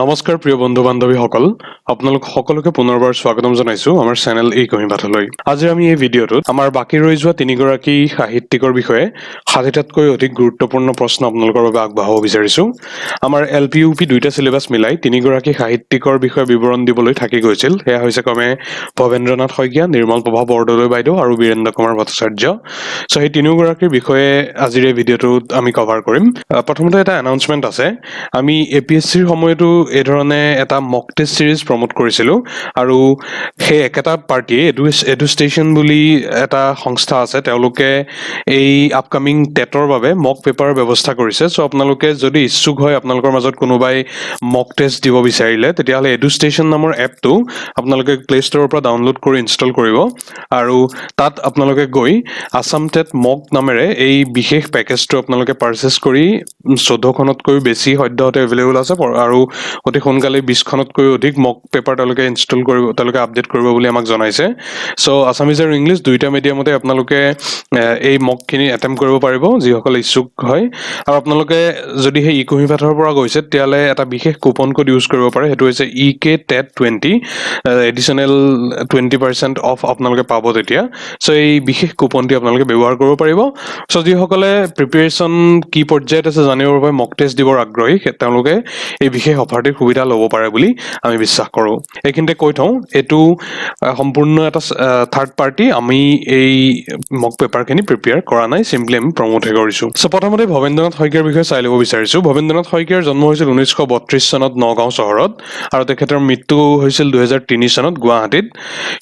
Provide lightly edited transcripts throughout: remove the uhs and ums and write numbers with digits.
নমস্কাৰ প্ৰিয় বন্ধু বান্ধৱীসকল, আপোনালোক সকলোকে পুনৰবাৰ স্বাগতম জনাইছো আমাৰ চেনেল এই কহিবাথলৈ। আজি আমি এই ভিডিঅ'টোত আমাৰ বাকী ৰৈ যোৱা তিনিগৰাকী সাহিত্যিকৰ বিষয়ে ৬০টাতকৈ অধিক গুৰুত্বপূৰ্ণ প্ৰশ্ন আপোনালোকৰ বাবে আগবঢ়াব বিচাৰিছো। আমাৰ LP UP দুইটা সিলেবাছ মিলাই তিনিগৰাকী সাহিত্যিকৰ বিষয়ে বিৱৰণ দিবলৈ থাকি গৈছিল। সেয়া হৈছে ক্ৰমে ভৱেন্দ্ৰনাথ শইকীয়া, নিৰ্মল প্ৰভা বৰদলৈ বাইদেউ আৰু বীৰেন্দ্ৰ কুমাৰ ভট্টাচাৰ্য। চ' সেই তিনিওগৰাকীৰ বিষয়ে আজিৰ এই ভিডিঅ'টোত আমি কভাৰ কৰিম। প্ৰথমতে এটা এনাউন্সমেণ্ট আছে। আমি APSCৰ সময়তো এই ধৰণে এটা মক টেষ্ট সিৰিজ প্ৰমোট কৰিছিলোঁ আৰু সেই একেটা পাৰ্টিয়ে এডু ষ্টেচন বুলি এটা সংস্থা আছে, তেওঁলোকে এই আপকামিং টেটৰ বাবে মক পেপাৰৰ ব্যৱস্থা কৰিছে। চ' আপোনালোকে যদি ইচ্ছুক হয়, আপোনালোকৰ মাজত কোনোবাই মক টেষ্ট দিব বিচাৰিলে, তেতিয়াহ'লে এডু ষ্টেচন নামৰ এপটো আপোনালোকে প্লে ষ্ট'ৰৰ পৰা ডাউনলোড কৰি ইনষ্টল কৰিব আৰু তাত আপোনালোকে গৈ আছাম টেট মক নামেৰে এই বিশেষ পেকেজটো আপোনালোকে পাৰচেছ কৰি 14খনতকৈও বেছি সদ্যহতে এভেইলেবল আছে আৰু অতি সোনকালে 20খনতকৈও অধিক মক পেপাৰ তেওঁলোকে আপডেট কৰিব বুলি আমাক জনাইছে। চ' আছামিজ আৰু ইংলিছ দুইটা মিডিয়ামতে আপোনালোকে এই মকখিনি এটেম্প কৰিব পাৰিব যিসকলে ইচ্ছুক হয়। আৰু আপোনালোকে যদি সেই ইকহিপাথৰ পৰা গৈছে, তেতিয়াহ'লে এটা বিশেষ কুপন কোড ইউজ কৰিব পাৰে, সেইটো হৈছে EKTET20, এডিশ্যনেল 20% অফ আপোনালোকে পাব তেতিয়া। চ' এই বিশেষ কুপনটি আপোনালোকে ব্যৱহাৰ কৰিব পাৰিব। চ' যিসকলে প্ৰিপেৰেশ্যন কি পৰ্যায়ত আছে জানিবৰ বাবে মক টেষ্ট দিবৰ আগ্ৰহী, তেওঁলোকে এই বিশেষ অফাৰটিৰ সুবিধা ল'ব পাৰে বুলি আমি বিশ্বাস কৰোঁ। এইখিনিতে কৈ থওঁ, এইটো সম্পূৰ্ণ এটা থাৰ্ড পাৰ্টি, আমি এই মক পেপাৰখিনি প্ৰিপেয়াৰ কৰা নাই, চিম্পলি আমি প্ৰমোটহে কৰিছোঁ। চ' প্ৰথমতে ভৱেন্দ্ৰনাথ শইকীয়াৰ বিষয়ে চাই ল'ব বিচাৰিছোঁ। ভৱেন্দ্ৰনাথ শইকীয়াৰ জন্ম হৈছিল 1932 চনত নগাঁও চহৰত আৰু তেখেতৰ মৃত্যু হৈছিল 2003 চনত গুৱাহাটীত।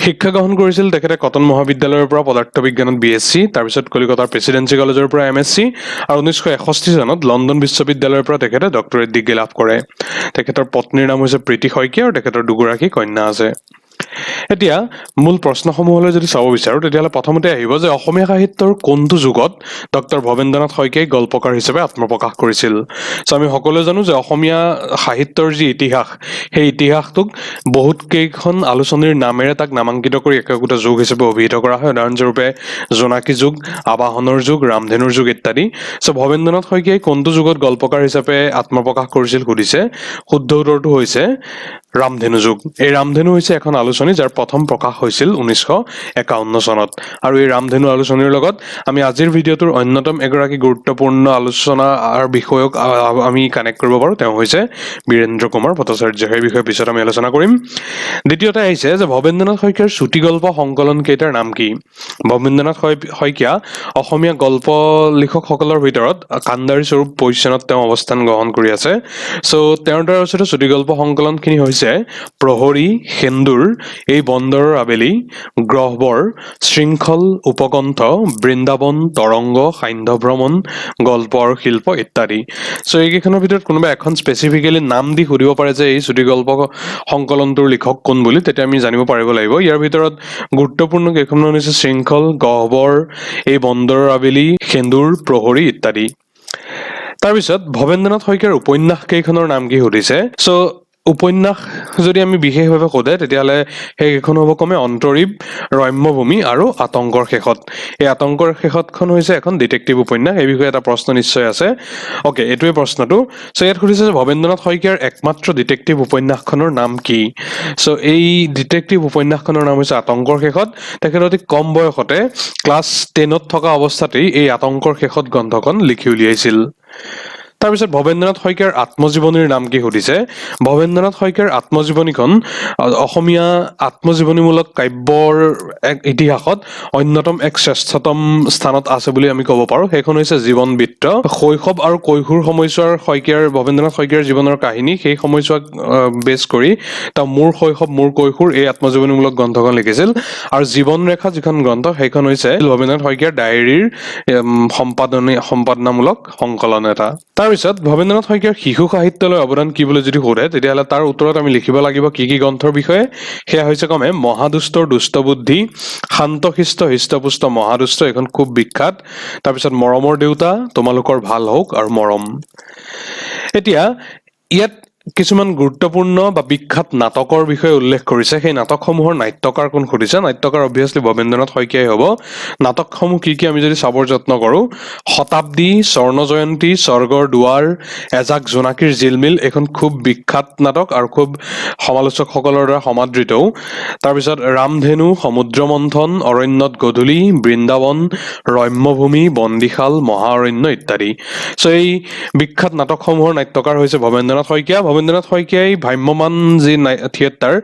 শিক্ষা গ্ৰহণ কৰিছিল তেখেতে কটন মহাবিদ্যালয়ৰ পৰা পদাৰ্থ বিজ্ঞানত BSc, তাৰপিছত কলিকতাৰ প্ৰেচিডেঞ্চি কলেজৰ পৰা MSc আৰু 1961 চনত লণ্ডন বিশ্ববিদ্যালয়ৰ পৰা তেখেতে ডক্টৰেট ডিগ্ৰী লাভ কৰে। তেখেতৰ পত্নীৰ নাম হৈছে প্ৰীতি শইকীয়া আৰু তেখেতৰ দুগৰাকী কন্যা আছে। এতিয়া মূল প্ৰশ্নসমূহলৈ যদি চাব বিচাৰোঁ, তেতিয়াহ'লে প্ৰথমতে আহিব যে অসমীয়া সাহিত্যৰ কোনটো যুগত ডক্টৰ ভৱেন্দ্ৰনাথ শইকীয়াই গল্পকাৰ হিচাপে আত্মপ্ৰকাশ কৰিছিল। চ' আমি সকলোৱে জানো যে অসমীয়া সাহিত্যৰ যি ইতিহাস, সেই ইতিহাসটোক বহুত কেইখন আলোচনীৰ নামেৰে তাক নামাংকিত কৰি একোটা যুগ হিচাপে অভিহিত কৰা হয়। উদাহৰণস্বৰূপে জোনাকী যুগ, আবাহনৰ যুগ, ৰামধেনুৰ যুগ ইত্যাদি। চ' ভৱেন্দ্ৰনাথ শইকীয়াই কোনটো যুগত গল্পকাৰ হিচাপে আত্মপ্ৰকাশ কৰিছিল সুধিছে। শুদ্ধ উত্তৰটো হৈছে ৰামধেনু যুগ। এই ৰামধেনু হৈছে এখন আলোচনী যাৰ প্ৰথম প্ৰকাশ হৈছিল 1951 চনত আৰু এই ৰামধেনু আলোচনীৰ লগত আমি আজিৰ ভিডিঅ'টোৰ অন্যতম এগৰাকী গুৰুত্বপূৰ্ণ আলোচনাৰ বিষয়ক আমি কানেক্ট কৰিব পাৰোঁ, তেওঁ হৈছে বীৰেন্দ্ৰ কুমাৰ ভট্টাচাৰ্য। সেই বিষয়ে পিছত আমি আলোচনা কৰিম। দ্বিতীয়তে আহিছে যে ভৱেন্দ্ৰনাথ শইকীয়াৰ চুটিগল্প সংকলন কেইটাৰ নাম কি। ভৱেন্দ্ৰনাথ শইকীয়া অসমীয়া গল্প লিখকসকলৰ ভিতৰত কাণ্ডাৰী স্বৰূপ পজিশ্যনত তেওঁ অৱস্থান গ্ৰহণ কৰি আছে। চ' তেওঁৰ দ্বাৰা ৰচিত চুটিগল্প সংকলনখিনি হৈছে প্ৰহৰী, সেন্দুৰ, এই বন্দৰৰ আবেলি, গ্ৰহবৰ, শৃংখল, উপকণ্ঠ, বৃন্দাবন, তৰংগ, সান্ধ্য ভ্ৰমণ, গল্প আৰু শিল্প ইত্যাদি। চ' এইকেইখনৰ ভিতৰত কোনোবা এখন স্পেচিফিকেলি নাম দি সুধিব পাৰে যে এই চুটিগল্প সংকলনটোৰ লিখক কোন বুলি, তেতিয়া আমি জানিব পাৰিব লাগিব। ইয়াৰ ভিতৰত গুৰুত্বপূৰ্ণ কেইখনমান হৈছে শৃংখল, গহ্বৰ, এই বন্দৰৰ আবেলি, সেন্দুৰ, প্ৰহৰী ইত্যাদি। তাৰপিছত ভৱেন্দ্ৰনাথ শইকীয়াৰ উপন্যাস কেইখনৰ নাম কি সুধিছে। চ' উপন্যাস যদি আমি বিশেষভাৱে সোধে, তেতিয়াহ'লে সেইকেইখন হ'ব ক্ৰমে অন্তৰীপ, ৰম্যভূমি আৰু আতংকৰ শেষত। এই আতংকৰ শেষতখন হৈছে এখন ডিটেক্টিভ উপন্যাস। এই বিষয়ে এটা প্ৰশ্ন নিশ্চয় আছে। অ'কে, এইটোৱে প্ৰশ্নটো। চ' ইয়াত সুধিছে যে ভৱেন্দ্ৰনাথ শইকীয়াৰ একমাত্ৰ ডিটেক্টিভ উপন্যাসখনৰ নাম কি। চ' এই ডিটেক্টিভ উপন্যাসখনৰ নাম হৈছে আতংকৰ শেষত। তেখেত অতি কম বয়সতে ক্লাছ 10ত থকা অৱস্থাতেই এই আতংকৰ শেষত গ্ৰন্থখন লিখি উলিয়াইছিল। তাৰপিছত ভৱেন্দ্ৰনাথ শইকীয়াৰ আত্মজীৱনীৰ নাম কি সুধিছে। ভৱেন্দ্ৰনাথ শইকীয়াৰ আত্মজীৱনীখন অসমীয়া আত্মজীৱনীমূলক কাব্যৰ এক ইতিহাসত অন্যতম এক শ্ৰেষ্ঠতম স্থানত আছে বুলি আমি ক'ব পাৰোঁ। সেইখন হৈছে জীৱন বৃত্ত। শৈশৱ আৰু কৈশোৰ সময়ছোৱাৰ ভৱেন্দ্ৰনাথ শইকীয়াৰ জীৱনৰ কাহিনী, সেই সময়ছোৱাক বেছ কৰি তেওঁ মোৰ শৈশৱ মোৰ কৈশোৰ এই আত্মজীৱনীমূলক গ্ৰন্থখন লিখিছিল। আৰু জীৱন ৰেখা যিখন গ্ৰন্থ, সেইখন হৈছে ভৱেন্দ্ৰনাথ শইকীয়াৰ ডায়েৰীৰ সম্পাদনামূলক সংকলন এটা। তাৰপিছত ভৱেন্দ্ৰনাথ শইকীয়াৰ শিশু সাহিত্যলৈ অৱদান কি বুলি যদি সোধে, তেতিয়াহ'লে তাৰ উত্তৰত আমি লিখিব লাগিব কি কি গ্ৰন্থৰ বিষয়ে। সেয়া হৈছে ক্ৰমে মহাদুষ্টৰ দুষ্ট বুদ্ধি, শান্তশিষ্ট হৃষ্টপুষ্ট মহাদুষ্ট, এইখন খুব বিখ্যাত। তাৰপিছত মৰমৰ দেউতা, তোমালোকৰ ভাল হওক আৰু মৰম। এতিয়া ইয়াত কিছুমান গুৰুত্বপূৰ্ণ বা বিখ্যাত নাটকৰ বিষয়ে উল্লেখ কৰিছে। সেই নাটকসমূহৰ নাট্যকাৰ কোন সুধিছে? নাট্যকাৰ অবভিয়াছলি ভৱেন্দ্ৰনাথ শইকীয়াই হ'ব। নাটকসমূহ কি আমি যদি চাবৰ যত্ন কৰোঁ, শতাব্দী, স্বৰ্ণ জয়ন্তী, স্বৰ্গৰ দুৱাৰ, এজাক জোনাকীৰ জিলমিল, এইখন খুব বিখ্যাত নাটক আৰু খুব সমালোচকসকলৰ দ্বাৰা সমাদৃতও। তাৰপিছত ৰামধেনু, সমুদ্ৰ মন্থন, অৰণ্যত গধূলি, বৃন্দাবন, ৰম্যভূমি, বন্দীশাল, মহাঅৰণ্য ইত্যাদি। চ' এই বিখ্যাত নাটকসমূহৰ নাট্যকাৰ হৈছে ভৱেন্দ্ৰনাথ শইকীয়া। ভৱেন্দ্ৰনাথ শইকীয়াই ভ্ৰাম্যমান যি থিয়েটাৰ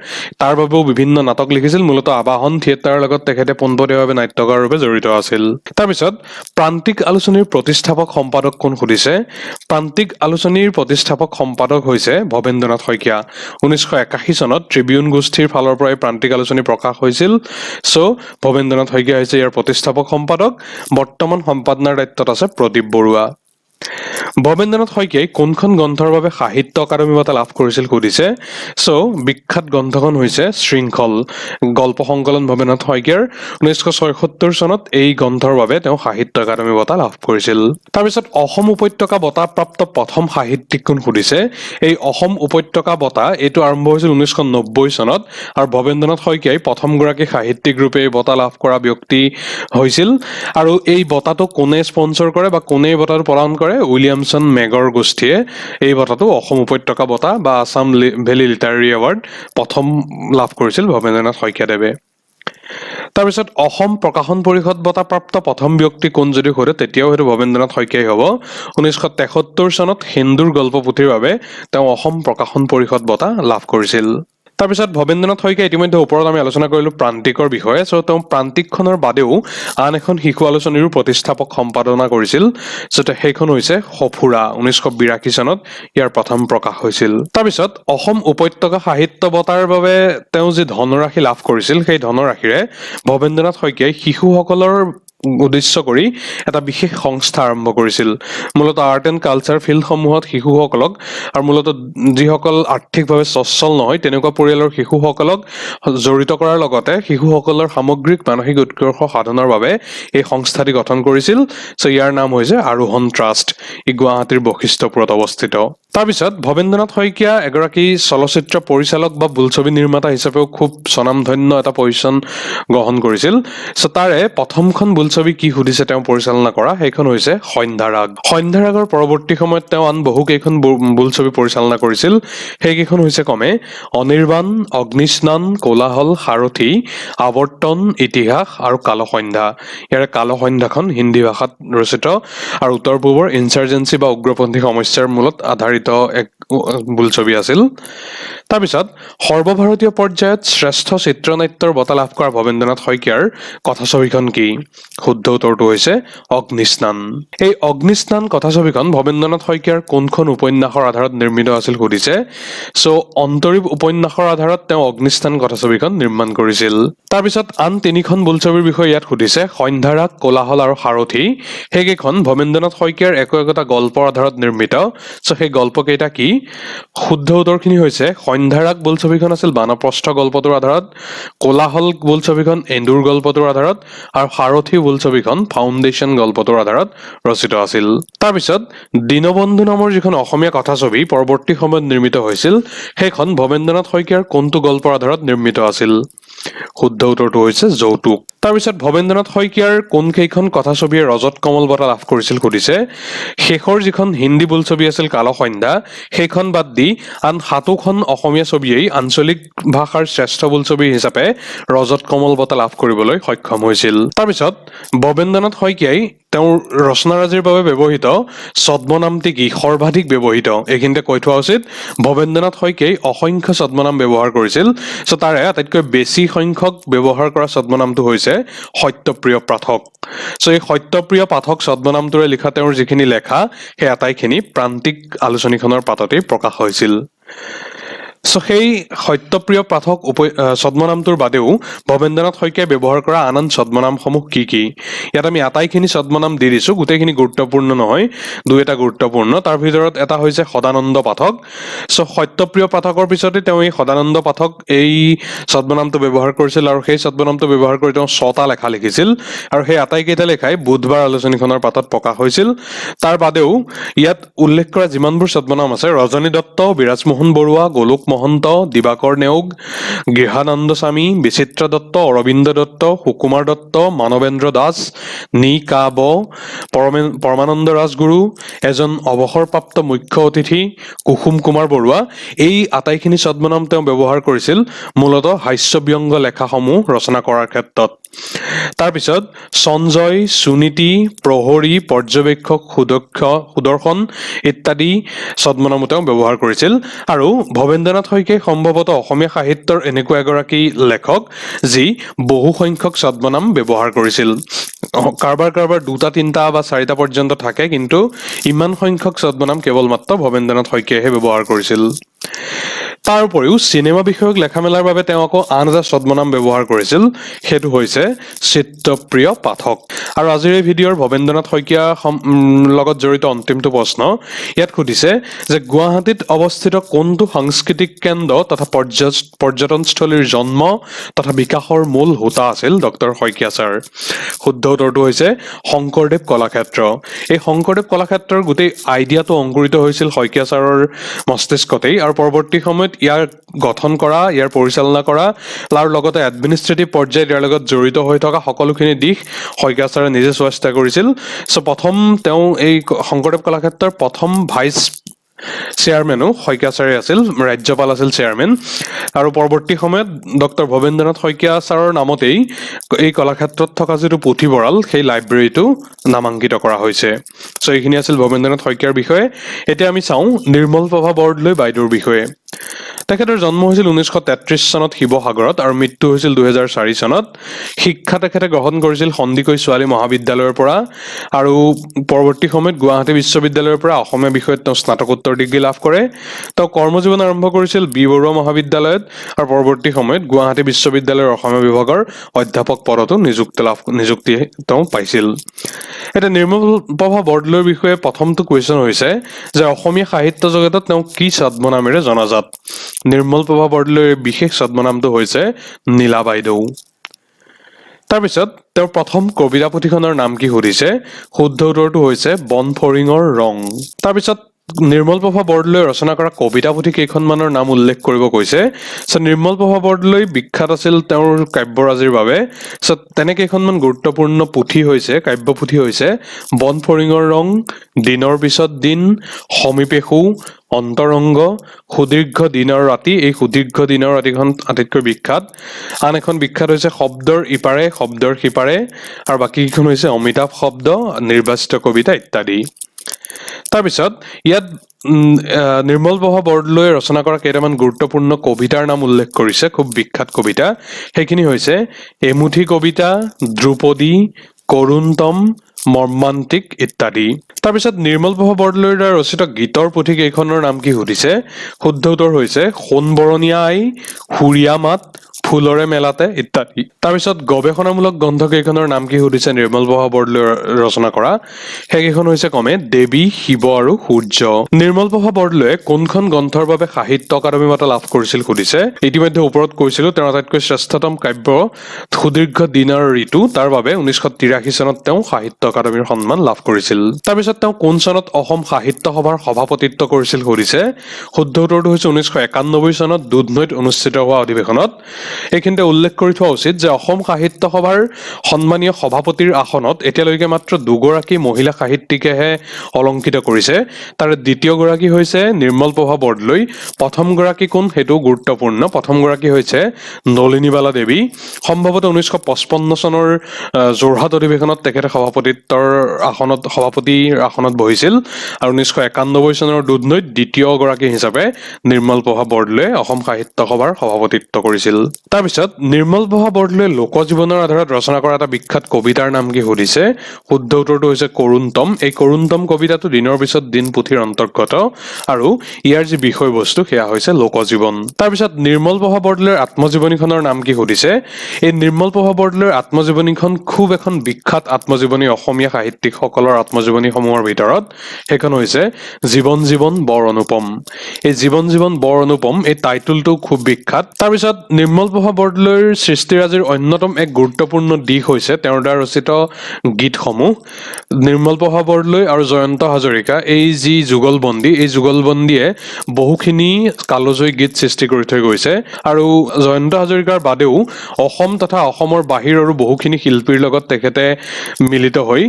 তাৰ বাবেও বিভিন্ন নাটক লিখিছিল। মূলতঃ আবাহন থিয়েটাৰৰ লগত তেখেতে পোনপটীয়াভাৱে নাট্যকাৰৰ ৰূপে জড়িত আছিল। তাৰপিছত প্ৰান্তিক আলোচনীৰ প্ৰতিষ্ঠাপক সম্পাদক কোন সুধিছে? প্ৰান্তিক আলোচনীৰ প্ৰতিষ্ঠাপক সম্পাদক হৈছে ভৱেন্দ্ৰনাথ শইকীয়া। 1981 চনত ট্ৰিবিউন গোষ্ঠীৰ ফালৰ পৰা এই প্ৰান্তিক আলোচনী প্ৰকাশ হৈছিল। চ' ভৱেন্দ্ৰনাথ শইকীয়া হৈছে ইয়াৰ প্ৰতিষ্ঠাপক সম্পাদক। বৰ্তমান সম্পাদনাৰ দায়িত্বত আছে প্ৰদীপ বৰুৱা। ভৱেন্দ্ৰনাথ শইকীয়াই কোনখন গ্ৰন্থৰ বাবে সাহিত্য একাডেমী বঁটা লাভ কৰিছিল সুধিছে। চ' বিখ্যাত গ্ৰন্থখন হৈছে শৃংখল, গল্প সংকলন ভৱেন্দ্ৰনাথ শইকীয়াৰ। 1976 চনত এই গ্ৰন্থৰ বাবে তেওঁ সাহিত্য একাডেমী বঁটা লাভ কৰিছিল। তাৰপিছত অসম উপত্যকা বঁটা প্ৰাপ্ত প্ৰথম সাহিত্যিক কোন সুধিছে? এই অসম উপত্যকা বঁটা এইটো আৰম্ভ হৈছিল 1990 চনত আৰু ভৱেন্দ্ৰনাথ শইকীয়াই প্ৰথমগৰাকী সাহিত্যিক ৰূপে এই বঁটা লাভ কৰা ব্যক্তি হৈছিল। আৰু এই বঁটাটো কোনে স্পন্সৰ কৰে বা কোনে এই বঁটাটো প্ৰদান কৰে? উইলিয়ামছন মেগৰ গোষ্ঠীয়ে এই বঁটাটো অসম উপত্যকা বঁটা বা আছাম ভেলী লিটাৰেৰী এৱাৰ্ড প্ৰথম লাভ কৰিছিল ভৱেন্দ্ৰনাথ শইকীয়াদেৱে। তাৰপিছত অসম প্ৰকাশন পৰিষদ বঁটা প্ৰাপ্ত প্ৰথম ব্যক্তি কোন যদি সোধে তেতিয়াও সেইটো ভৱেন্দ্ৰনাথ শইকীয়াই হ'ব। 1973 চনত হিন্দুৰ গল্প পুথিৰ বাবে তেওঁ অসম প্ৰকাশন পৰিষদ বঁটা লাভ কৰিছিল। তাৰপিছত ভৱেন্দ্ৰনাথ শইকীয়া ইতিমধ্যে ওপৰত আমি আলোচনা কৰিলোঁ প্ৰান্তিকৰ বিষয়ে। চ' তেওঁ প্ৰান্তিকখনৰ বাদেও আন এখন শিশু আলোচনীৰো প্ৰতিষ্ঠাপক সম্পাদনা কৰিছিল। চ' সেইখন হৈছে সফুৰা। 1982 চনত ইয়াৰ প্ৰথম প্ৰকাশ হৈছিল। তাৰপিছত অসম উপত্যকা সাহিত্য বঁটাৰ বাবে তেওঁ যি ধনৰাশি লাভ কৰিছিল, সেই ধনৰাশিৰে ভৱেন্দ্ৰনাথ শইকীয়াই শিশুসকলৰ উদ্দেশ্য কৰি এটা বিশেষ সংস্থা আৰম্ভ কৰিছিল। মূলতঃ আৰ্ট এণ্ড কালচাৰ ফিল্ডসমূহত শিশুসকলক আৰু মূলতঃ যিসকল আৰ্থিকভাৱে সচ্ছল নহয় তেনেকুৱা পৰিয়ালৰ শিশুসকলক জড়িত কৰাৰ লগতে শিশুসকলৰ সামগ্ৰিক মানসিক উৎকৰ্ষ সাধনৰ বাবে এই সংস্থাটি গঠন কৰিছিল। চ' ইয়াৰ নাম হৈছে আৰোহণ ট্ৰাষ্ট। ই গুৱাহাটীৰ বশিষ্ঠপুৰত অৱস্থিত। তাৰপিছত ভৱেন্দ্ৰনাথ শইকীয়া এগৰাকী চলচ্চিত্ৰ পৰিচালক বা বোলছবি নিৰ্মাতা হিচাপেও খুব স্বনামধন্য এটা পজিশ্যন গ্ৰহণ কৰিছিল। চ' তাৰে প্ৰথমখন বোলছবি কি সুধিছে তেওঁ পৰিচালনা কৰা? সেইখন হৈছে সন্ধ্যাৰাগ। সন্ধ্যাৰাগৰ পৰৱৰ্তী সময়ত তেওঁ আন বহুকেইখন বোলছবি পৰিচালনা কৰিছিল। সেইকেইখন হৈছে ক্ৰমে অনিৰ্বাণ, অগ্নিস্নান, কোলাহল, সাৰথি, আৱৰ্তন, ইতিহাস আৰু কালসন্ধ্যা। ইয়াৰে কালসন্ধ্যাখন হিন্দী ভাষাত ৰচিত আৰু উত্তৰ পূবৰ ইনচাৰ্জেঞ্চি বা উগ্ৰপন্থী সমস্যাৰ মূলত আধাৰিত এক বোলছবি আছিল। তাৰপিছত সৰ্বভাৰতীয় পৰ্যায়ত শ্ৰেষ্ঠ চিত্ৰনাট্যৰ বঁটা লাভ কৰা ভৱেন্দ্ৰনাথ শইকীয়াৰ কথাছবিখন কি? শুদ্ধ উত্তৰটো হৈছে অগ্নিস্নান। এই অগ্নিস্নান কথাছবিখন ভৱেন্দ্ৰনাথ শইকীয়াৰ কোনখন উপন্যাসৰ আধাৰত নিৰ্মিত আছিল সুধিছে। চ' অন্তৰীপ উপন্যাসৰ আধাৰত তেওঁ অগ্নিস্নান কথাছবিখন নিৰ্মাণ কৰিছিল। তাৰপিছত আন তিনিখন বোলছবিৰ বিষয়ে ইয়াত সুধিছে। সন্ধ্যাৰাগ, কোলাহল আৰু সাৰথি। সেইকেইখন ভৱেন্দ্ৰনাথ শইকীয়াৰ একো গল্পৰ আধাৰত নিৰ্মিত। চ' সেই গল্পকেইটা কি? শুদ্ধ উত্তৰখিনি হৈছে সন্ধ্যাৰাগ বোলছবিখন আছিল বানপ্ৰস্থ গল্পটোৰ আধাৰত, কোলাহল বোলছবিখন এন্দুৰ গল্পটোৰ আধাৰত আৰু সাৰথি বোলছবিখন ফাউণ্ডেশ্যন গল্পটোৰ আধাৰত ৰচিত আছিল। তাৰপিছত দীনবন্ধু নামৰ যিখন অসমীয়া কথাছবি পৰৱৰ্তী সময়ত নিৰ্মিত হৈছিল, সেইখন ভৱেন্দ্ৰনাথ শইকীয়াৰ কোনটো গল্পৰ আধাৰত নিৰ্মিত আছিল? শুদ্ধ উত্তৰটো হৈছে যৌতুক। তাৰপিছত ভৱেন্দ্ৰনাথ শইকীয়াৰ কোনকেইখন কথাছবিয়ে ৰজত কমল বঁটা লাভ কৰিছিল সুধিছে। শেষৰ যিখন হিন্দী বোলছবি আছিল কালসন্ধ্যা, সেইখন বাদ দি আন 7খন অসমীয়া ছবিয়েই আঞ্চলিক ভাষাৰ শ্ৰেষ্ঠ বোলছবি হিচাপে ৰজত কমল বঁটা লাভ কৰিবলৈ সক্ষম হৈছিল। তাৰপিছত ভৱেন্দ্ৰনাথ শইকীয়াই তেওঁৰ ৰচনাৰাজিৰ বাবে ব্যৱহৃত ছদ্মনামটি কি? সৰ্বাধিক ব্যৱহৃত। এইখিনিতে কৈ থোৱা উচিত ভৱেন্দ্ৰনাথ শইকীয়াই অসংখ্য ছদ্মনাম ব্যৱহাৰ কৰিছিল। চ' তাৰে আটাইতকৈ বেছি সংখ্যক ব্যৱহাৰ কৰা ছদ্মনামটো হৈছে সত্যপ্ৰিয় পাঠক। চ' এই সত্যপ্ৰিয় পাঠক ছদ্মনামটোৰে লিখা তেওঁৰ যিখিনি লেখা সেই আটাইখিনি প্ৰান্তিক আলোচনীখনৰ পাততেই প্ৰকাশ হৈছিল। সো সেই সত্যপ্ৰিয় পাঠক ছদ্মনামটোৰ বাদেও ভৱেন্দ্ৰনাথ শইকীয়াই ব্যৱহাৰ কৰা আন আন ছদ্মনামসমূহ কি কি? ইয়াত আমি আটাইখিনি ছদ্মনাম দি দিছোঁ, গোটেইখিনি গুৰুত্বপূৰ্ণ নহয়, দুই এটা গুৰুত্বপূৰ্ণ। তাৰ ভিতৰত এটা হৈছে সদানন্দ পাঠক। চ' সত্যপ্ৰিয় পাঠকৰ পিছতে তেওঁ এই সদানন্দ পাঠক এই ছদ্মনামটো ব্যৱহাৰ কৰিছিল আৰু সেই ছদ্মনামটো ব্যৱহাৰ কৰি তেওঁ 6টা লেখা লিখিছিল আৰু সেই আটাইকেইটা লেখাই বুধবাৰ আলোচনীখনৰ পাতত প্ৰকাশ হৈছিল। তাৰ বাদেও ইয়াত উল্লেখ কৰা যিমানবোৰ ছদ্মনাম আছে, ৰজনী দত্ত, বিৰাজমোহন বৰুৱা, গোলোক মহন্ত, দিবাকৰ নেওগ, গৃহানন্দ স্বামী, বিচিত্ৰ দত্ত, অৰবিন্দ দত্ত, সুকুমাৰ দত্ত, মানৱেন্দ্ৰ দাস, নি কা ব, পৰমানন্দ ৰাজগুৰু, এজন অৱসৰপ্ৰাপ্ত মুখ্য অতিথি, কুসুম কুমাৰ বৰুৱা, এই আটাইখিনি ছদ্মনাম তেওঁ ব্যৱহাৰ কৰিছিল মূলতঃ হাস্যব্যংগ লেখাসমূহ ৰচনা কৰাৰ ক্ষেত্ৰত। তাৰপিছত সঞ্জয়, সুনীতি, প্ৰহৰী, পৰ্যবেক্ষক, সুদক্ষ, সুদৰ্শন ইত্যাদি ছদ্মনামো তেওঁ ব্যৱহাৰ কৰিছিল। আৰু ভৱেন্দ্ৰনাথ শইকীয়াই সম্ভৱতঃ অসমীয়া সাহিত্যৰ এনেকুৱা এগৰাকী লেখক যি বহু সংখ্যক ছদ্মনাম ব্যৱহাৰ কৰিছিল। কাৰোবাৰ 2টা 3টা বা 4টা পৰ্যন্ত থাকে, কিন্তু ইমান সংখ্যক ছদ্মনাম কেৱল মাত্ৰ ভৱেন্দ্ৰনাথ শইকীয়াইহে ব্যৱহাৰ কৰিছিল। তাৰ উপৰিও চিনেমা বিষয়ক লেখা মেলাৰ বাবে তেওঁ আকৌ আন এটা ছদ্মনাম ব্যৱহাৰ কৰিছিল, সেইটো হৈছে চিত্ৰপ্ৰিয় পাঠক। আৰু আজিৰ এই ভিডিঅ'ৰ ভৱেন্দ্ৰনাথ শইকীয়া লগত জড়িত অন্তিমটো প্ৰশ্ন ইয়াত সুধিছে যে গুৱাহাটীত অৱস্থিত কোনটো সাংস্কৃতিক কেন্দ্ৰ তথা পৰ্যটনস্থলীৰ জন্ম তথা বিকাশৰ মূল হোতা আছিল ডক্টৰ শইকীয়া ছাৰ? শুদ্ধ উত্তৰটো হৈছে শংকৰদেৱ কলাক্ষেত্ৰ। এই শংকৰদেৱ কলাক্ষেত্ৰৰ গোটেই আইডিয়াটো অংকুৰিত হৈছিল শইকীয়া ছাৰৰ মস্তিষ্কতেই আৰু পৰৱৰ্তী সময়ত ইয়াৰ গঠন কৰা, ইয়াৰ পৰিচালনা কৰা, তাৰ লগতে এডমিনিষ্ট্ৰেটিভ পৰ্যায়ত ইয়াৰ লগত জড়িত হৈ থকা সকলোখিনি দিশ শইকীয়া ছাৰে নিজে চোৱা চিতা কৰিছিল। চ' প্ৰথম তেওঁ এই শংকৰদেৱ কলাক্ষেত্ৰৰ প্ৰথম ভাইচ চেয়াৰমেনো শইকীয়া ছাৰে আছিল, ৰাজ্যপাল আছিল চেয়াৰমেন। আৰু পৰৱৰ্তী সময়ত ডক্টৰ ভৱেন্দ্ৰনাথ শইকীয়া ছাৰৰ নামতেই এই কলাক্ষেত্ৰত থকা যিটো পুথিভঁৰাল, সেই লাইব্ৰেৰীটো নামাংকিত কৰা হৈছে। চ' এইখিনি আছিল ভৱেন্দ্ৰনাথ শইকীয়াৰ বিষয়ে। এতিয়া আমি চাওঁ নিৰ্মলপ্ৰভা বৰদলৈ বাইদেউৰ বিষয়ে। তেখেতৰ জন্ম হৈছিল 1933 চনত শিৱসাগৰত আৰু মৃত্যু হৈছিল 2004 চনত। শিক্ষা তেখেতে গ্ৰহণ কৰিছিল সন্দিকৈ ছোৱালী মহাবিদ্যালয়ৰ পৰা আৰু পৰৱৰ্তী সময়ত গুৱাহাটী বিশ্ববিদ্যালয়ৰ পৰা অসমীয়া বিষয়ত তেওঁ স্নাতকোত্তৰ ডিগ্ৰী লাভ কৰে। তেওঁ কৰ্মজীৱন আৰম্ভ কৰিছিল বি বৰুৱা মহাবিদ্যালয়ত আৰু পৰৱৰ্তী সময়ত গুৱাহাটী বিশ্ববিদ্যালয়ৰ অসমীয়া বিভাগৰ অধ্যাপক পদতো নিযুক্তি তেওঁ পাইছিল। এতিয়া নিৰ্মলপ্ৰভা বৰদলৈৰ বিষয়ে প্ৰথমটো কুৱেশ্যন হৈছে যে অসমীয়া সাহিত্য জগতত তেওঁ কি ছদ্মনামেৰে জনাজাত? নিৰ্মলপ্ৰভা বৰদলৈৰ বিশেষ ছদ্মনামটো হৈছে নীলা বাইদেউ। তাৰপিছত তেওঁৰ প্ৰথম কবিতা পুথিখনৰ নাম কি সুধিছে? শুদ্ধ উত্তৰটো হৈছে বন ফৰিঙৰ ৰং। তাৰপিছত নিৰ্মলপ্ৰভা বৰদলৈ ৰচনা কৰা কবিতা পুথি কেইখনমানৰ নাম উল্লেখ কৰিব কৈছে। চ' নিৰ্মলপ্ৰভা বৰদলৈ বিখ্যাত আছিল তেওঁৰ কাব্যৰাজিৰ বাবে। চ' তেনে কেইখনমান গুৰুত্বপূৰ্ণ পুথি হৈছে, কাব্য পুথি হৈছে বন ফৰিঙৰ ৰং, দিনৰ পিছত দিন, সমীপে সু, অন্তৰংগ, সুদীৰ্ঘ দিনৰ ৰাতি। এই সুদীৰ্ঘ দিনৰ ৰাতিখন আটাইতকৈ বিখ্যাত। আন এখন বিখ্যাত হৈছে শব্দৰ ইপাৰে শব্দৰ সিপাৰে আৰু বাকীকেইখন হৈছে অমিতাভ শব্দ, নিৰ্বাচিত কবিতা ইত্যাদি। তাৰপিছত ইয়াত নিৰ্মলপ্ৰভা বৰদলৈয়ে ৰচনা কৰা কেইটামান গুৰুত্বপূৰ্ণ কবিতাৰ নাম উল্লেখ কৰিছে, খুব বিখ্যাত কবিতা। সেইখিনি হৈছে এমুঠি কবিতা, ধ্ৰুপদী, কৰুণতম, মৰ্মান্তিক ইত্যাদি। তাৰপিছত নিৰ্মলপ্ৰভা বৰদলৈৰ দ্বাৰা ৰচিত গীতৰ পুথি কেইখনৰ নাম কি সুধিছে? শুদ্ধ উত্তৰ হৈছে সোণ বৰণীয়া আই, সুৰীয়া মাত, ফুলৰে মেলাতে ইত্যাদি। তাৰপিছত গৱেষণামূলক গ্ৰন্থ কেইখনৰ নাম কি সুধিছে নিৰ্মলপ্ৰভা বৰদলৈ ৰচনা কৰা? সেইকেইখন হৈছে ক্ৰমে দেৱী, শিৱ আৰু সূৰ্য। নিৰ্মলপ্ৰভা বৰদলৈয়ে কোনখন গ্ৰন্থৰ বাবে সাহিত্য অকাডেমী বঁটা লাভ কৰিছিল সুধিছে? ইতিমধ্যে ওপৰত কৈছিলো তেওঁৰ আটাইতকৈ শ্ৰেষ্ঠতম কাব্য সুদীৰ্ঘ দিনৰ ঋতু, তাৰ বাবে 1983 চনত তেওঁ সাহিত্য অকাডেমীৰ সন্মান লাভ কৰিছিল। তাৰপিছত তেওঁ কোন চনত অসম সাহিত্য সভাৰ সভাপতিত্ব কৰিছিল সুধিছে? শুদ্ধ উত্তৰটো হৈছে 1991 চনত দুধনৈত অনুষ্ঠিত হোৱা অধিৱেশনত। এইখিনিতে উল্লেখ কৰি থোৱা উচিত যে অসম সাহিত্য সভাৰ সন্মানীয় সভাপতিৰ আসনত এতিয়ালৈকে মাত্ৰ 2গৰাকী মহিলা সাহিত্যিকেহে অলংকৃত কৰিছে। তাৰে দ্বিতীয়গৰাকী হৈছে নিৰ্মলপ্ৰভা বৰদলৈ। প্ৰথমগৰাকী কোন সেইটো গুৰুত্বপূৰ্ণ। প্ৰথমগৰাকী হৈছে নলিনীবালা দেৱী। সম্ভৱতঃ 1955 চনৰ যোৰহাট অধিৱেশনত তেখেতে সভাপতিত্ব সভাপতিত্বৰ আসনত সভাপতিৰ আসনত বহিছিল আৰু 1991 চনৰ দুধনৈত দ্বিতীয়গৰাকী হিচাপে নিৰ্মল প্ৰভা বৰদলৈয়ে অসম সাহিত্য সভাৰ সভাপতিত্ব কৰিছিল। তাৰপিছত নিৰ্মল প্ৰভা বৰদলৈয়ে লোকজীৱনৰ আধাৰত ৰচনা কৰা এটা বিখ্যাত কবিতাৰ নাম কি সুধিছে। শুদ্ধ উত্তৰটো হৈছে কৰুণতম। এই কৰুণতম কবিতাটো দিনৰ পিছত দিন পুথিৰ অন্তৰ্গত আৰু ইয়াৰ যি বিষয়বস্তু সেয়া হৈছে লোকজীৱন। তাৰপিছত নিৰ্মল প্ৰভা বৰদলৈৰ আত্মজীৱনীখনৰ নাম কি সুধিছে। এই নিৰ্মল প্ৰভা বৰদলৈৰ আত্মজীৱনীখন খুব এখন বিখ্যাত আত্মজীৱনী অসমীয়া সাহিত্যিকসকলৰ আত্মজীৱনীসমূহৰ ভিতৰত। সেইখন হৈছে জীৱন জীৱন বৰ অনুপম। এই জীৱন জীৱন বৰ অনুপম এই টাইটলটো খুব বিখ্যাত। তাৰপিছত নিৰ্মল প্ৰভা বৰদলৈৰ সৃষ্টিৰাজিৰ অন্যতম এক গুৰুত্বপূৰ্ণ দিশ হৈছে তেওঁৰ দ্বাৰা ৰচিত গীতসমূহ। নিৰ্মল প্ৰভা বৰদলৈ আৰু জয়ন্ত হাজৰিকা এই যি যুগলবন্দী, এই যুগলবন্দীয়ে বহুখিনি কালজয়ী গীত সৃষ্টি কৰি থৈ গৈছে আৰু জয়ন্ত হাজৰিকাৰ বাদেও অসম তথা অসমৰ বাহিৰৰো বহুখিনি শিল্পীৰ লগত তেখেতে মিলিত হৈ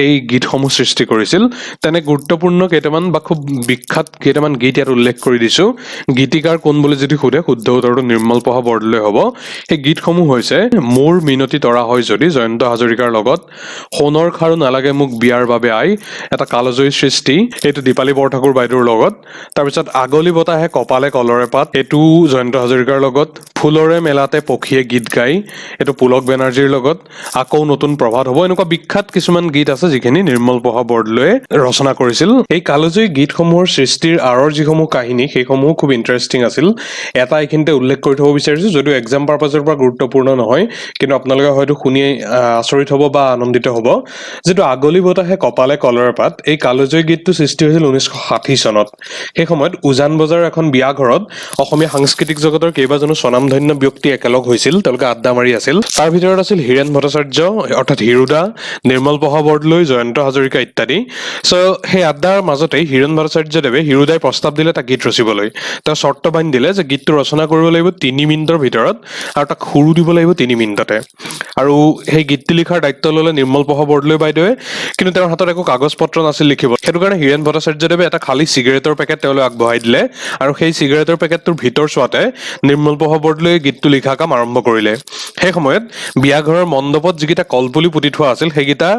এই গীতসমূহ সৃষ্টি কৰিছিল। তেনে গুৰুত্বপূৰ্ণ কেইটামান বা খুব বিখ্যাত কেইটামান গীত ইয়াত উল্লেখ কৰি দিছোঁ। গীতিকাৰ কোন বুলি যদি সোধে শুদ্ধ উত্তৰটো নিৰ্মল প্ৰভা বৰদলৈ হ'ব। সেই গীতসমূহ হৈছে মোৰ মিনতি তৰা হয় যদি জয়ন্ত হাজৰিকাৰ লগত, সোণৰ খাৰু নালাগে মোক বিয়াৰ বাবে আই, এটা কালজয়ী সৃষ্টি, এইটো দীপালী বৰঠাকুৰ বাইদেউৰ লগত। তাৰপিছত আগলি বতাহে কপালে কলৰে পাত, এইটো জয়ন্ত হাজৰিকাৰ লগত। ফুলৰে মেলাতে পক্ষীয়ে গীত গাই, এইটো পুলক বেনাৰ্জীৰ লগত। আকৌ নতুন প্ৰভাত হ'ব, এনেকুৱা বিখ্যাত কিছুমান গীত আছে যিখিনি নিৰ্মল প্ৰভা বৰদলৈয়ে ৰচনা কৰিছিল। এই কালজয়ী গীতসমূহৰ সৃষ্টিৰ আঁৰৰ যিসমূহ কাহিনী সেইসমূহ খুব ইণ্টাৰেষ্টিং আছিল। এটা এইখিনিতে উল্লেখ কৰি থ'ব বিচাৰিছোঁ, যদিও এক্সাম পাৰ্পাছৰ পৰা গুৰুত্বপূৰ্ণ নহয়, কিন্তু আপোনালোকে হয়তো শুনি আচৰিত হ'ব বা আনন্দিত হ'ব। যিটো আগলি বতাহে কপালে কলৰে পাত, এই কালজয়ী গীতটো সৃষ্টি হৈছিল 1960 চনত। সেই সময়ত উজান বজাৰৰ এখন বিয়া ঘৰত অসমীয়া সাংস্কৃতিক জগতৰ কেইবাজনো স্বনামধন্য ব্যক্তি একেলগ হৈছিল, তেওঁলোকে আড্ডা মাৰি আছিল। তাৰ ভিতৰত আছিল হীৰেণ ভট্টাচাৰ্য অৰ্থাৎ হিৰুদা, নিৰ্মল প্ৰভা বৰদলৈ, জয়ন্ত হাজৰিকা ইত্যাদি। চ' সেই আড্ডাৰ মাজতেই হীৰেণ ভট্টাচাৰ্যদেৱে হিৰুদাই প্ৰস্তাৱ দিলে এটা গীত ৰচিবলৈ। তেওঁ চৰ্ত বান্ধি দিলে যে গীতটো ৰচনা কৰিব লাগিব 3 মিনিটৰ ভিতৰত আৰু তাক সুৰো দিব লাগিব 3 মিনিটতে। আৰু সেই গীতটি লিখাৰ দায়িত্ব ল'লে নিৰ্মল প্ৰভা বৰদলৈ বাইদেৱে, কিন্তু তেওঁৰ হাতত একো কাগজ পত্ৰ নাছিল লিখিব। সেইটো কাৰণে হীৰেণ ভট্টাচাৰ্যদেৱে এটা খালী চিগাৰেটৰ পেকেট তেওঁলৈ আগবঢ়াই দিলে আৰু সেই চিগাৰেটৰ পেকেটটোৰ ভিতৰ চোৱাতে নিৰ্মল প্ৰভা বৰদলৈয়ে গীতটো লিখা কাম আৰম্ভ কৰিলে। সেই সময়ত বিয়াঘৰৰ মণ্ডপত যিকেইটা কলপুলি পুতি থোৱা আছিল সেইকেইটা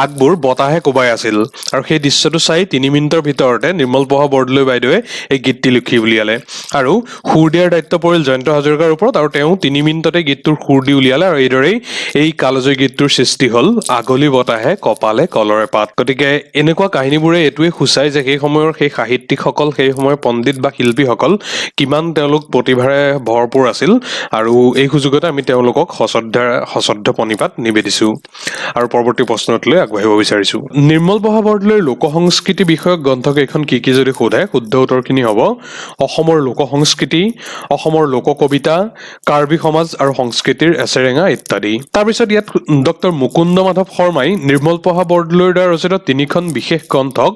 আগবোৰ বতাহে কোবাই আছিল আৰু সেই দৃশ্যটো চাই 3 মিনিটৰ ভিতৰতে নিৰ্মল প্ৰভা বৰদলৈ বাইদেৱে এই গীতটি লিখি উলিয়ালে আৰু সুৰ দিয়াৰ দায়িত্ব পৰিল জয়ন্ত হাজৰিকাৰ ওপৰত আৰু তেওঁ 3 মিনিটতে গীতটোৰ সুৰ দি উলিয়ালে আৰু এইদৰেই এই কালজয়ী গীতটোৰ সৃষ্টি হ'ল আগলি বতাহে কপালে কলৰে পাত। গতিকে এনেকুৱা কাহিনীবোৰে এইটোৱে সূচায় যে সেই সময়ৰ সেই সাহিত্যিকসকল, সেই সময়ৰ পণ্ডিত বা শিল্পীসকল কিমান তেওঁলোক প্ৰতিভাৰে ভৰপূৰ আছিল আৰু এই সুযোগতে আমি তেওঁলোকক সশ্ৰদ্ধ প্ৰণিপাত নিবেদিছোঁ। আৰু পৰৱৰ্তী প্ৰশ্নটোলৈ আগবাঢ়িব বিচাৰিছোঁ। নিৰ্মল প্ৰভা বৰদলৈৰ লোকসংস্কৃতি বিষয়ক গ্ৰন্থকেইখন কি কি যদি সোধে শুদ্ধ উত্তৰখিনি হ'ব অসমৰ লোকসংস্কৃতি, অসমৰ লোককবিতা, কাৰ্বি সমাজ আৰু সংস্কৃতিৰ এছেৰেঙা ইত্যাদি। তাৰপিছত ইয়াত ডক্টৰ মুকুন্দ মাধৱ শৰ্মাই নিৰ্মল প্ৰভা বৰদলৈৰ দ্বাৰা ৰচিত 3খন বিশেষ গ্ৰন্থক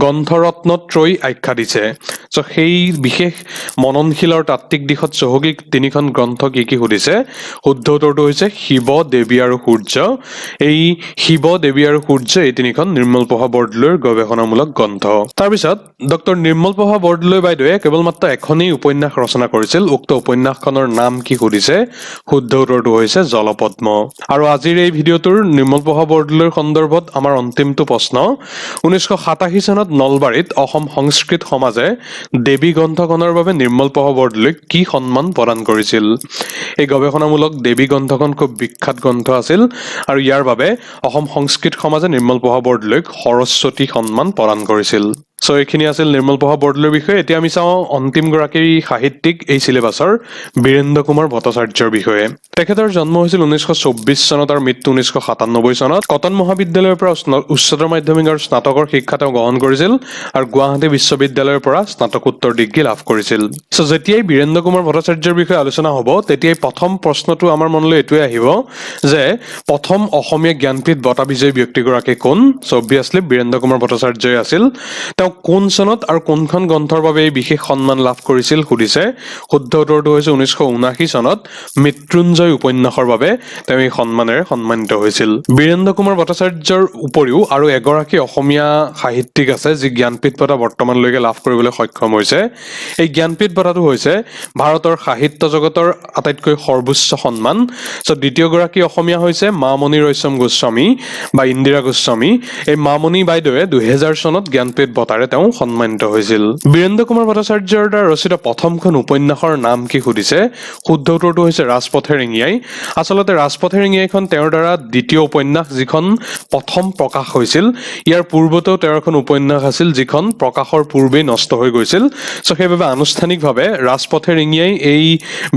গ্ৰন্থৰত্নত্ৰয়ী আখ্যা দিছে। চ' সেই বিশেষ মননশীল আৰু তাত্ত্বিক দিশত চহকী 3খন গ্ৰন্থ কি কি সুধিছে। শুদ্ধ উত্তৰটো হৈছে শিৱ, দেৱী আৰু সূৰ্য। এই শিৱ, দেৱী আৰু সূৰ্য এই 3খন নিৰ্মল প্ৰভা বৰদলৈৰ গৱেষণামূলক গ্ৰন্থ। তাৰপিছত ডক্টৰ নিৰ্মল প্ৰভা বৰদলৈ বাইদেৱে কেৱল মাত্ৰ এখনেই উপন্যাস ৰচনা কৰিছিল। উক্ত উপন্যাসখনৰ নাম কি সুধিছে। শুদ্ধ উত্তৰটো হৈছে জলপদ্ম। আৰু আজিৰ এই ভিডিঅ'টোৰ নিৰ্মল প্ৰভা বৰদলৈৰ সন্দৰ্ভত আমাৰ অন্তিমটো প্ৰশ্ন। 1987 চনত নলবাৰীত অসম সংস্কৃত সমাজে দেৱী গ্ৰন্থখনৰ বাবে নিৰ্মল প্ৰভা বৰদলৈক কি সন্মান প্ৰদান কৰিছিল। এই গৱেষণামূলক দেৱী গ্ৰন্থখন খুব বিখ্যাত গ্ৰন্থ আছিল আৰু ইয়াৰ বাবে অসম সংস্কৃত সমাজে নিৰ্মল প্ৰভা বৰদলৈক সৰস্বতী সন্মান প্ৰদান কৰিছিল। চ' এইখিনি আছিল নিৰ্মল প্ৰভা বৰদলৈৰ বিষয়ে। এতিয়া আমি চাওঁ অন্তিমগৰাকী সাহিত্যিক এই চিলেবাছৰ বীৰেন্দ্ৰ কুমাৰ ভট্টাচাৰ্যৰ বিষয়ে। তেখেতৰ জন্ম হৈছিল 1924 চনত আৰু মৃত্যু 1997 চনত। কটন মহাবিদ্যালয়ৰ পৰা উচ্চতৰ মাধ্যমিক আৰু স্নাতকৰ শিক্ষা তেওঁ গ্ৰহণ কৰিছিল আৰু গুৱাহাটী বিশ্ববিদ্যালয়ৰ পৰা স্নাতকোত্তৰ ডিগ্ৰী লাভ কৰিছিল। চ' যেতিয়াই বীৰেন্দ্ৰ কুমাৰ ভট্টাচাৰ্যৰ বিষয়ে আলোচনা হ'ব তেতিয়াই প্ৰথম প্ৰশ্নটো আমাৰ মনলৈ এইটোৱে আহিব যে প্ৰথম অসমীয়া জ্ঞানপীঠ বঁটা বিজয়ী ব্যক্তিগৰাকী কোন। চ' অবভিয়াছলি বীৰেন্দ্ৰ কুমাৰ ভট্টাচাৰ্যই আছিল। তেওঁ কোন চনত আৰু কোনখন গ্ৰন্থৰ বাবে এই বিশেষ সন্মান লাভ কৰিছিল সুধিছে। শুদ্ধ উত্তৰটো হৈছে 1979 চনত মৃত্যুঞ্জয় উপন্যাসৰ বাবে তেওঁ এই সন্মানেৰে সন্মানিত হৈছিল। বীৰেন্দ্ৰ কুমাৰ ভট্টাচাৰ্যৰ উপৰিও আৰু এগৰাকী অসমীয়া সাহিত্যিক আছে যি জ্ঞানপীঠ বঁটা বৰ্তমানলৈকে লাভ কৰিবলৈ সক্ষম হৈছে। এই জ্ঞানপীঠ বঁটাটো হৈছে ভাৰতৰ সাহিত্য জগতৰ আটাইতকৈ সৰ্বোচ্চ সন্মান। দ্বিতীয়গৰাকী অসমীয়া হৈছে মামণি ৰয়ছম গোস্বামী বা ইন্দিৰা গোস্বামী। এই মামণি বাইদেৱে 2000 চনত জ্ঞানপীঠ বঁটাৰে তেওঁ সন্মানিত হৈছিল। বীৰেন্দ্ৰ কুমাৰ ভট্টাচাৰ্যৰ দ্বাৰা ৰচিত প্ৰথমখন উপন্যাসৰ নাম কি সুধিছে। শুদ্ধ উত্তৰটো হৈছে ৰাজপথে ৰিঙিয়াই। আচলতে ৰাজপথে ৰিঙিয়াইখন তেওঁৰ দ্বাৰা দ্বিতীয় উপন্যাস, যিখন প্ৰথম প্ৰকাশ হৈছিল। ইয়াৰ পূৰ্বতেও তেওঁৰ এখন উপন্যাস আছিল যিখন প্ৰকাশৰ পূৰ্বেই নষ্ট হৈ গৈছিল। সেইবাবে আনুষ্ঠানিকভাৱে ৰাজপথে ৰিঙিয়াই এই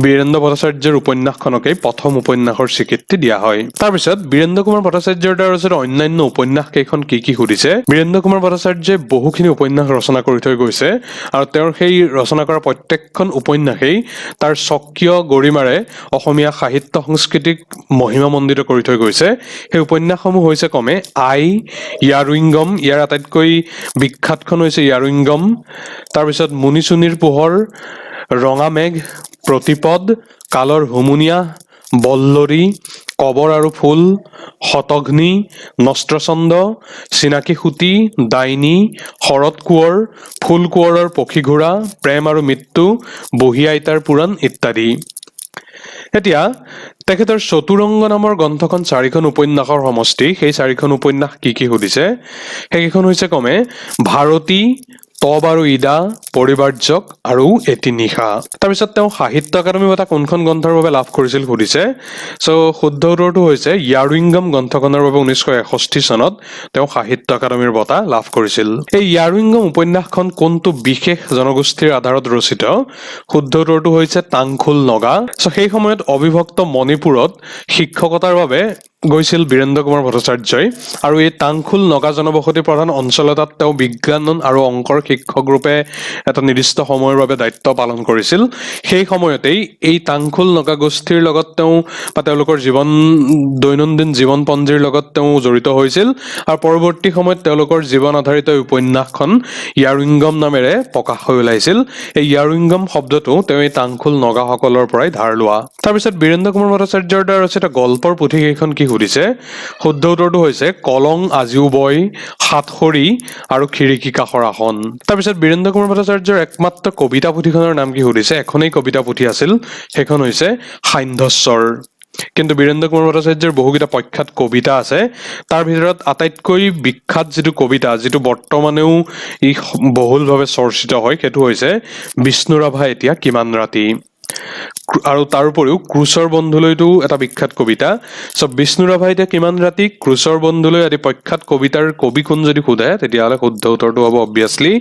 বীৰেন্দ্ৰ ভট্টাচাৰ্যৰ উপন্যাসখনকেই প্ৰথম উপন্যাসৰ স্বীকৃতি দিয়া হয়। তাৰপিছত বীৰেন্দ্ৰ কুমাৰ ভট্টাচাৰ্যৰ দ্বাৰা ৰচিত অন্যান্য উপন্যাস কেইখন কি সুধিছে। বীৰেন্দ্ৰ কুমাৰ ভট্টাচাৰ্যই বহুখিনি উপন্যাস ৰচনা কৰি থৈ গৈছে আৰু তেওঁৰ সেই ৰচনা কৰা প্ৰত্যেকখন উপন্যাসেই তাৰ স্বকীয় গৰিমাৰে অসমীয়া সাহিত্য সংস্কৃতিক মহিমামণ্ডিত কৰি থৈ গৈছে। সেই উপন্যাসসমূহ হৈছে ক্ৰমে আই, ইয়াৰুইংগম, ইয়াৰ আটাইতকৈ বিখ্যাতখন হৈছে ইয়াৰুইংগম, তাৰপিছত মুনি চুনিৰ পোহৰ, ৰঙা মেঘ, প্ৰতিপদ, কালৰ হুমুনিয়া, বল্লৰী, কবৰ আৰু ফুল, শতঘ্নী, নস্ত্ৰচন্দ, চিনাকি সুঁতি, ডাইনী, শৰৎ কোঁৱৰ, ফুল কোঁৱৰৰ পক্ষী ঘোঁৰা, প্ৰেম আৰু মৃত্যু, বুঢ়ী আইতাৰ পুৰাণ ইত্যাদি। এতিয়া তেখেতৰ চতুৰংগ নামৰ গ্ৰন্থখন 4খন উপন্যাসৰ সমষ্টি। সেই 4খন উপন্যাস কি সুধিছে। সেইকেইখন হৈছে ক্ৰমে ভাৰতী, তব আৰু ইদা, পৰিবাৰ্যক আৰু এটি নিশা। তাৰপিছত তেওঁ সাহিত্য একাডেমী বঁটা কোনখন গ্ৰন্থৰ বাবে লাভ কৰিছিল সুধিছে। শুদ্ধ উত্তৰটো হৈছে ইয়াৰুইংগম গ্ৰন্থখনৰ বাবে 1961 চনত তেওঁ সাহিত্য একাডেমীৰ বঁটা লাভ কৰিছিল। এই ইয়াৰুইংগম উপন্যাসখন কোনটো বিশেষ জনগোষ্ঠীৰ আধাৰত ৰচিত। শুদ্ধ উত্তৰটো হৈছে টাংখুল নগা। সেই সময়ত অবিভক্ত মণিপুৰত শিক্ষকতাৰ বাবে গৈছিল বীৰেন্দ্ৰ কুমাৰ ভট্টাচাৰ্যই আৰু এই টাংখুল নগা জনবসতি প্ৰধান অঞ্চল এটাত তেওঁ বিজ্ঞান আৰু অংকৰ শিক্ষক ৰূপে এটা নিৰ্দিষ্ট সময়ৰ বাবে দায়িত্ব পালন কৰিছিল। সেই সময়তেই এই টাংখুল নগা গোষ্ঠীৰ লগত তেওঁলোকৰ দৈনন্দিন জীৱনপঞ্জীৰ লগত তেওঁ জড়িত হৈছিল আৰু পৰৱৰ্তী সময়ত তেওঁলোকৰ জীৱন আধাৰিত উপন্যাসখন ইয়াৰুইংগম নামেৰে প্ৰকাশ হৈ ওলাইছিল। এই ইয়াৰুইংগম শব্দটো তেওঁ এই টাংখুল নগাসকলৰ পৰাই ধাৰ লোৱা। তাৰপিছত বীৰেন্দ্ৰ কুমাৰ ভট্টাচাৰ্যৰ দ্বাৰা ৰচিত গল্পৰ পুথি কেইখন কি সুধিছে। শুদ্ধ উত্তৰটো হৈছে কলং আজিও বয়, সাতসৰী আৰু খিৰিকী কাষৰ আসন। তাৰপিছত বীৰেন্দ্ৰ কুমাৰ ভট্টাচাৰ্যৰ একমাত্ৰ কবিতা পুথিখনৰ নাম কি সুধিছে। এখনেই কবিতা পুথি আছিল, সেইখন হৈছে সান্ধ্যস্বৰ। কিন্তু বীৰেন্দ্ৰ কুমাৰ ভট্টাচাৰ্যৰ বহুকেইটা প্ৰখ্যাত কবিতা আছে। তাৰ ভিতৰত আটাইতকৈ বিখ্যাত যিটো কবিতা, যিটো বৰ্তমানেও বহুলভাৱে চৰ্চিত হয়, সেইটো হৈছে বিষ্ণুৰাভা এতিয়া কিমান ৰাতি। আৰু তাৰ উপৰিও ক্ৰুচৰ বন্ধুলৈতো এটা বিখ্যাত কবিতা। বিষ্ণুৰাভা এতিয়া কিমান ৰাতি, ক্ৰুচৰ বন্ধুলৈ আদি প্ৰখ্যাত কবিতাৰ কবি কোন যদি সোধে, তেতিয়াহ'লে শুদ্ধ উত্তৰটো হ'ব অবভিয়াছলি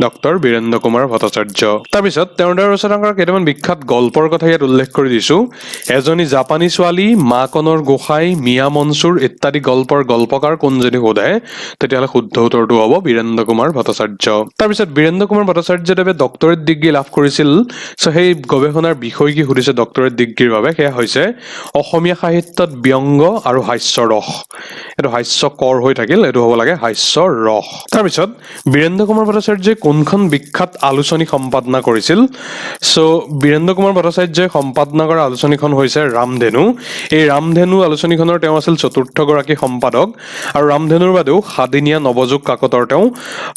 ডক্টৰ বীৰেন্দ্ৰ কুমাৰ ভট্টাচাৰ্য। তাৰপিছত তেওঁৰ দ্বাৰা ৰচনা কৰা কেইটামান বিখ্যাত গল্পৰ কথা ইয়াত উল্লেখ কৰি দিছো। এজনী জাপানী ছোৱালী, মা কনৰ গোসাঁই, মিয়া মনচুৰ ইত্যাদি গল্পৰ গল্পকাৰ কোন যদি সোধে, তেতিয়াহ'লে শুদ্ধ উত্তৰটো হ'ব বীৰেন্দ্ৰ কুমাৰ ভট্টাচাৰ্য। তাৰপিছত বীৰেন্দ্ৰ কুমাৰ ভট্টাচাৰ্যদেৱে ডক্টৰেট ডিগ্ৰী লাভ কৰিছিল। সেই গৱেষণাৰ বিষয় কি সুধিছে ডক্টৰেট ডিগ্ৰীৰ বাবে, সেয়া হৈছে অসমীয়া সাহিত্যত ব্যংগ আৰু হাস্য ৰস। এইটো হাস্য কৰ হৈ থাকিল, এইটো হ'ব লাগে হাস্য ৰস। তাৰপিছত বীৰেন্দ্ৰ কুমাৰ ভট্টাচাৰ্যই কোনখন বিখ্যাত আলোচনী সম্পাদনা কৰিছিল। বীৰেন্দ্ৰ কুমাৰ ভট্টাচাৰ্যই সম্পাদনা কৰা আলোচনীখন হৈছে ৰামধেনু। এই ৰামধেনু আলোচনীখনৰ তেওঁ আছিল 4ৰ্থগৰাকী সম্পাদক আৰু ৰামধেনুৰ বাদেও সাদিনীয়া নৱযুগ কাকতৰ তেওঁ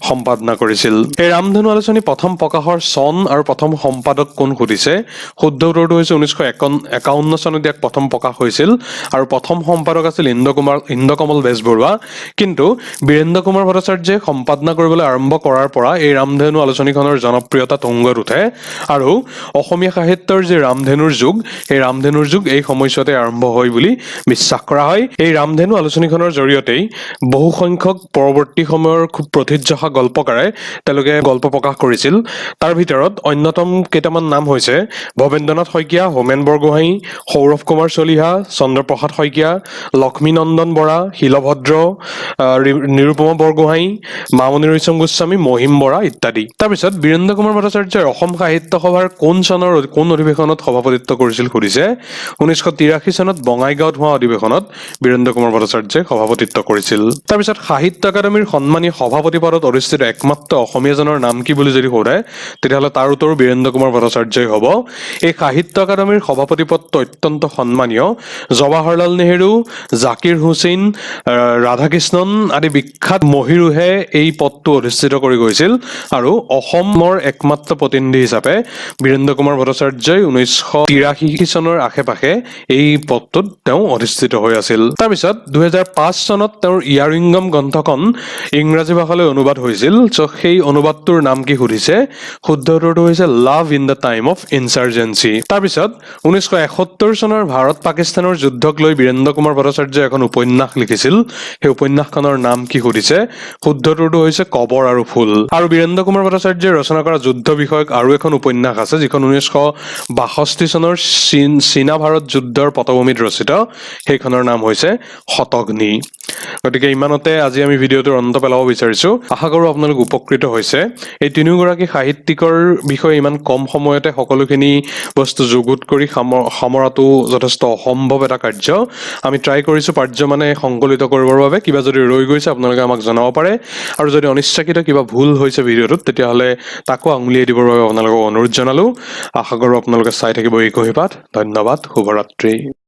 সম্পাদনা কৰিছিল। এই ৰামধেনু আলোচনী প্ৰথম প্ৰকাশৰ চন আৰু প্ৰথম সম্পাদক কোন সুধিছে। শুদ্ধ উত্তৰটো হৈছে 1951 চনত ইয়াক প্ৰথম প্ৰকাশ হৈছিল আৰু প্ৰথম সম্পাদক আছিল ইন্দ্ৰকমল বেজবৰুৱা। কিন্তু বীৰেন্দ্ৰ কুমাৰ ভট্টাচাৰ্যই সম্পাদনা কৰিবলৈ আৰম্ভ কৰাৰ পৰা এই ৰামধেনু আলোচনীখনৰ জনপ্ৰিয়তা তুংগত উঠে আৰু অসমীয়া সাহিত্যৰ যি ৰামধেনুৰ যুগ, এই ৰামধেনুৰ যুগ এই সময়ছোৱাতে আৰম্ভ হয় বুলি বিশ্বাস কৰা হয়। এই ৰামধেনু আলোচনীখনৰ জৰিয়তেই বহু সংখ্যক পৰৱৰ্তী সময়ৰ খুব প্ৰথিতযশা গল্পকাৰে তেওঁলোকে গল্প প্ৰকাশ কৰিছিল। তাৰ ভিতৰত অন্যতম কেইটামান নাম হৈছে ভৱেন্দ্ৰনাথ শইকীয়া, হোমেন বৰগোহাঁই, সৌৰভ কুমাৰ চলিহা, চন্দ্ৰপ্ৰসাদ শইকীয়া, লক্ষ্মীনন্দন বৰা, শিলভদ্ৰ, নিৰুপমা বৰগোহাঁই, মামণি ৰয়ছম গোস্বামী, মহিম বৰা ইত্যাদি। তাৰপিছত বীৰেন্দ্ৰ কুমাৰ ভট্টাচাৰ্যই অসম সাহিত্য সভাৰ কোন অধিৱেশনত সভাপতিত্ব কৰিছিল সুধিছে। 1983 চনত বঙাইগাঁৱত হোৱা অধিৱেশনত বীৰেন্দ্ৰ কুমাৰ ভট্টাচাৰ্যই সভাপতিত্ব কৰিছিল। তাৰপিছত সাহিত্য একাডেমীৰ সন্মানী সভাপতি পদত অধিষ্ঠিত একমাত্ৰ অসমীয়াজনৰ নাম কি বুলি যদি সোধে, তেতিয়াহ'লে তাৰ উত্তৰ বীৰেন্দ্ৰ কুমাৰ ভট্টাচাৰ্যই হ'ব। এই সাহিত্য একাডেমীৰ সভাপতি পদটো অত্যন্ত সন্মানীয়। জৱাহৰলাল নেহেৰু, জাকিৰ হুছেইন, ৰাধাকৃষ্ণন আদি বিখ্যাত মহীৰূহে এই পদটো অধিষ্ঠিত কৰি গৈছিল আৰু অসমৰ একমাত্ৰ প্ৰতিনিধি হিচাপে বীৰেন্দ্ৰ কুমাৰ ভট্টাচাৰ্যই 1983 চনৰ আশে-পাশে এই পদটোত তেওঁ অধিষ্ঠিত হৈ আছিল। তাৰপিছত 2005 চনত তেওঁৰ ইয়াৰিংগম গ্ৰন্থখন ইংৰাজী ভাষালৈ অনুবাদ হৈছিল। সেই অনুবাদটোৰ নাম কি সুধিছে, শুদ্ধ উত্তৰটো হৈছে love in the time of ইনচাৰ্জেঞ্চি। তাৰপিছত 1971 চনৰ ভাৰত পাকিস্তানৰ যুদ্ধক লৈ বীৰেন্দ্ৰ কুমাৰ ভট্টাচাৰ্যই এখন উপন্যাস লিখিছিল। সেই উপন্যাসখনৰ নাম কি সুধিছে, শুদ্ধ উত্তৰটো হৈছে কবৰ আৰু ফুল। আৰু বীৰেন্দ্ৰ কুমাৰ ভট্টাচাৰ্যই ৰচনা কৰা যুদ্ধ বিষয়ক আৰু এখন উপন্যাস আছে, যিখন 1962 চনৰ চীনা ভাৰত যুদ্ধৰ পটভূমিত ৰচিত। সেইখনৰ নাম হৈছে শতঘ্নী। গতিকে ইমানতে আজি আমি ভিডিঅ'টোৰ অন্ত পেলাব বিচাৰিছো। আশা কৰোঁ আপোনালোক উপকৃত হৈছে। এই তিনিওগৰাকী সাহিত্যিকৰ বিষয়ে ইমান কম সময়তে সকলোখিনি বস্তু যুগুত কৰি সামৰাটো যথেষ্ট অসম্ভৱ এটা কাৰ্য। আমি ট্ৰাই কৰিছোঁ পাৰ্যমানে সংকলিত কৰিবৰ বাবে। কিবা যদি ৰৈ গৈছে আপোনালোকে আমাক জনাব পাৰে, আৰু যদি অনিচ্ছাকৃত কিবা ভুল হৈছে ভিডিঅ'টোত তেতিয়াহ'লে তাকো আঙুলিয়াই দিবৰ বাবে আপোনালোকক অনুৰোধ জনালোঁ। আশা কৰোঁ আপোনালোকে চাই থাকিব এই কুঁহিপাত। ধন্যবাদ, শুভৰাত্ৰি।